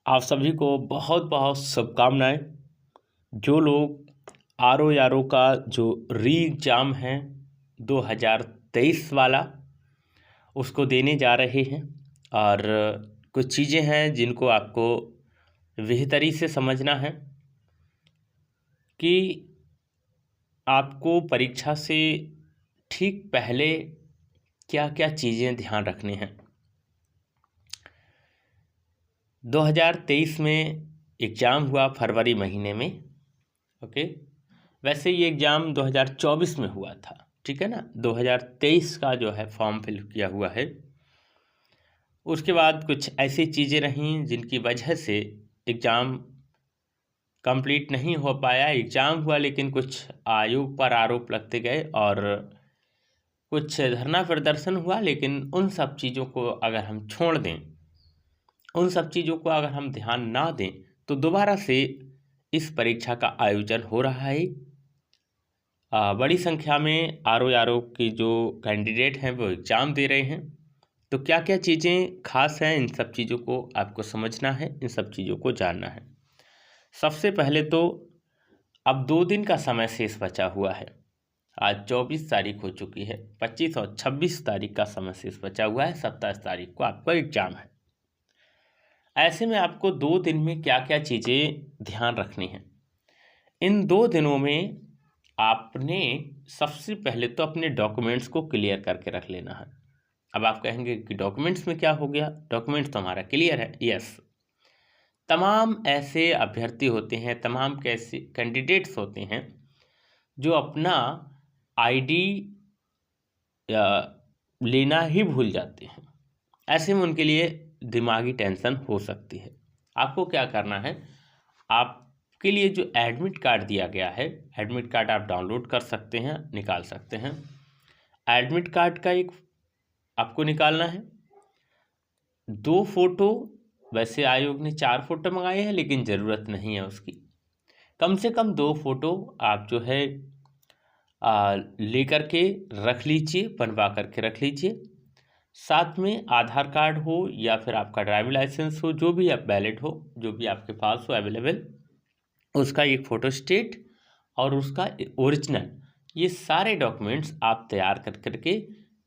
आप सभी को बहुत बहुत शुभकामनाएं। जो लोग आर ओ का जो री एग्ज़ाम है 2023 वाला उसको देने जा रहे हैं, और कुछ चीज़ें हैं जिनको आपको बेहतरी से समझना है कि आपको परीक्षा से ठीक पहले क्या क्या चीज़ें ध्यान रखनी हैं। 2023 में एग्ज़ाम हुआ फरवरी महीने में। ओके, वैसे ये एग्ज़ाम 2024 में हुआ था, ठीक है ना। 2023 का जो है फॉर्म फिल किया हुआ है। उसके बाद कुछ ऐसी चीज़ें रहीं जिनकी वजह से एग्ज़ाम कंप्लीट नहीं हो पाया। एग्ज़ाम हुआ लेकिन कुछ आयोग पर आरोप लगते गए और कुछ धरना प्रदर्शन हुआ, लेकिन उन सब चीज़ों को अगर हम छोड़ दें, उन सब चीज़ों को अगर हम ध्यान ना दें, तो दोबारा से इस परीक्षा का आयोजन हो रहा है। बड़ी संख्या में आर ओ के जो कैंडिडेट हैं वो एग्ज़ाम दे रहे हैं। तो क्या क्या चीज़ें खास हैं, इन सब चीज़ों को आपको समझना है, इन सब चीज़ों को जानना है। सबसे पहले तो अब 2 दिन का समय शेष बचा हुआ है। आज 24 तारीख हो चुकी है, 25 और 26 तारीख का समय शेष बचा हुआ है। 27 तारीख को आपका एग्ज़ाम है। ऐसे में आपको 2 दिन में क्या क्या चीज़ें ध्यान रखनी हैं। इन 2 दिनों में आपने सबसे पहले तो अपने डॉक्यूमेंट्स को क्लियर करके रख लेना है। अब आप कहेंगे कि डॉक्यूमेंट्स में क्या हो गया, डॉक्यूमेंट्स तो हमारा क्लियर है। यस, तमाम ऐसे अभ्यर्थी होते हैं, तमाम कैसे कैंडिडेट्स होते हैं जो अपना आईडी लेना ही भूल जाते हैं। ऐसे में उनके लिए दिमागी टेंशन हो सकती है। आपको क्या करना है, आपके लिए जो एडमिट कार्ड दिया गया है, एडमिट कार्ड आप डाउनलोड कर सकते हैं, निकाल सकते हैं। एडमिट कार्ड का एक आपको निकालना है 2 फोटो। वैसे आयोग ने 4 फोटो मंगाए हैं, लेकिन ज़रूरत नहीं है उसकी। कम से कम 2 फोटो आप जो है लेकर के रख लीजिए, बनवा करके रख लीजिए। साथ में आधार कार्ड हो या फिर आपका ड्राइविंग लाइसेंस हो, जो भी आप वैलिड हो, जो भी आपके पास हो अवेलेबल, उसका एक फ़ोटो स्टेट और उसका ओरिजिनल, ये सारे डॉक्यूमेंट्स आप तैयार कर करके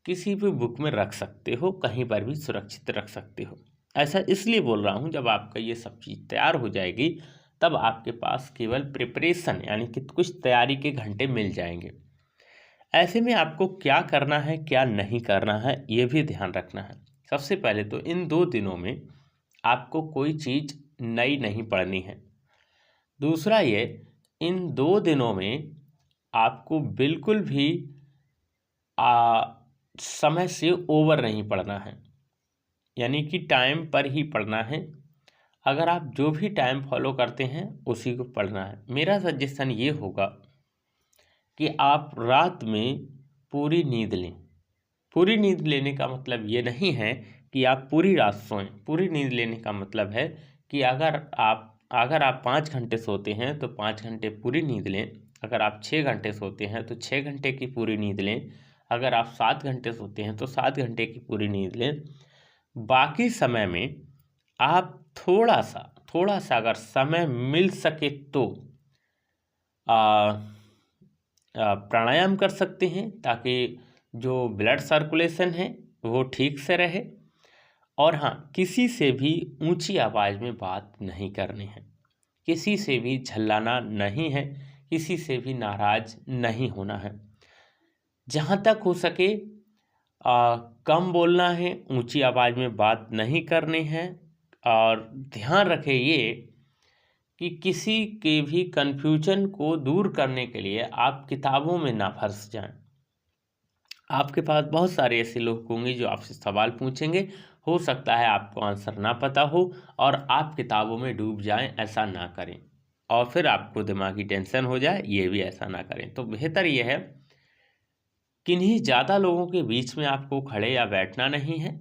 किसी भी बुक में रख सकते हो, कहीं पर भी सुरक्षित रख सकते हो। ऐसा इसलिए बोल रहा हूँ, जब आपका ये सब चीज़ तैयार हो जाएगी तब आपके पास केवल प्रिपरेशन यानी कि कुछ तैयारी के घंटे मिल जाएंगे। ऐसे में आपको क्या करना है, क्या नहीं करना है, ये भी ध्यान रखना है। सबसे पहले तो इन 2 दिनों में आपको कोई चीज़ नई नहीं पढ़नी है। दूसरा ये, इन 2 दिनों में आपको बिल्कुल भी समय से ओवर नहीं पढ़ना है, यानी कि टाइम पर ही पढ़ना है। अगर आप जो भी टाइम फॉलो करते हैं उसी को पढ़ना है। मेरा सजेशन ये होगा कि आप रात में पूरी नींद लें। पूरी नींद लेने का मतलब ये नहीं है कि आप पूरी रात सोएं। पूरी नींद लेने का मतलब है कि अगर आप 5 घंटे सोते हैं तो 5 घंटे पूरी नींद लें। अगर आप 6 घंटे सोते हैं तो 6 घंटे की पूरी नींद लें। अगर आप 7 घंटे सोते हैं तो 7 घंटे की पूरी नींद लें। बाकी समय में आप थोड़ा सा अगर समय मिल सके तो प्राणायाम कर सकते हैं, ताकि जो ब्लड सर्कुलेशन है वो ठीक से रहे। और हाँ, किसी से भी ऊंची आवाज़ में बात नहीं करनी है, किसी से भी झल्लाना नहीं है, किसी से भी नाराज़ नहीं होना है। जहाँ तक हो सके कम बोलना है, ऊंची आवाज़ में बात नहीं करनी है। और ध्यान रखें ये कि किसी के भी कन्फ्यूजन को दूर करने के लिए आप किताबों में ना फंस जाएं। आपके पास बहुत सारे ऐसे लोग होंगे जो आपसे सवाल पूछेंगे, हो सकता है आपको आंसर ना पता हो और आप किताबों में डूब जाएं। ऐसा ना करें और फिर आपको दिमागी टेंशन हो जाए, ये भी ऐसा ना करें। तो बेहतर ये है, किन्हीं ज़्यादा लोगों के बीच में आपको खड़े या बैठना नहीं है,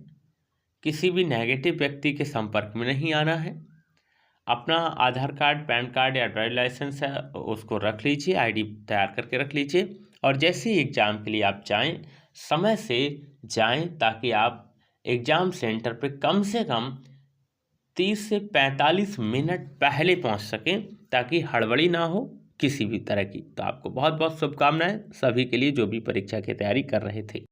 किसी भी नेगेटिव व्यक्ति के संपर्क में नहीं आना है। अपना आधार कार्ड, पैन कार्ड या ड्राइविंग लाइसेंस है उसको रख लीजिए, आईडी तैयार करके रख लीजिए। और जैसे ही एग्ज़ाम के लिए आप जाएं, समय से जाएं, ताकि आप एग्ज़ाम सेंटर पे कम से कम 30 से 45 मिनट पहले पहुंच सकें, ताकि हड़बड़ी ना हो किसी भी तरह की। तो आपको बहुत बहुत शुभकामनाएं सभी के लिए जो भी परीक्षा की तैयारी कर रहे थे।